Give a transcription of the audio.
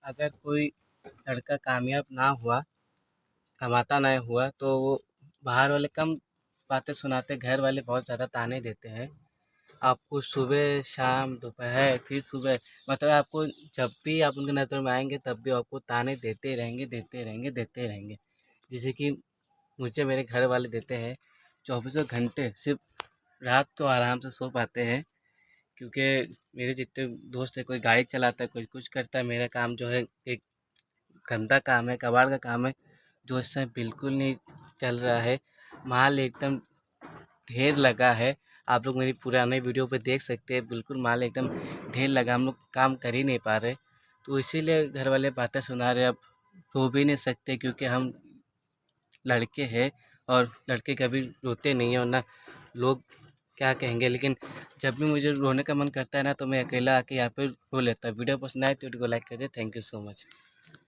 अगर कोई लड़का कामयाब ना हुआ, कमाता ना हुआ, तो वो बाहर वाले कम बातें सुनाते, घर वाले बहुत ज़्यादा ताने देते हैं। आपको सुबह, शाम, दोपहर, फिर सुबह, मतलब आपको जब भी आप उनकी नज़र में आएँगे तब भी आपको ताने देते रहेंगे, देते रहेंगे, देते रहेंगे। जैसे कि मुझे मेरे घर वाले देते हैं, चौबीसों घंटे सिर्फ़ रात को आराम से सो पाते हैं, क्योंकि मेरे जितने दोस्त हैं, कोई गाड़ी चलाता है, कोई कुछ करता है, मेरा काम जो है एक गंदा काम है, कबाड़ का काम है, जो इस समय बिल्कुल नहीं चल रहा है। माल एकदम ढेर लगा है। आप लोग मेरी पुराने वीडियो पे देख सकते हैं, बिल्कुल माल एकदम ढेर लगा, हम लोग काम कर ही नहीं पा रहे। तो इसीलिए घर वाले बातें सुना रहे। अब रो भी नहीं सकते, क्योंकि हम लड़के हैं और लड़के कभी रोते नहीं हैं, वरना लोग क्या कहेंगे। लेकिन जब भी मुझे रोने का मन करता है ना, तो मैं अकेला आके यहाँ पे रो लेता हूँ। वीडियो पसंद आए तो वीडियो को लाइक कर दे। Thank you so much.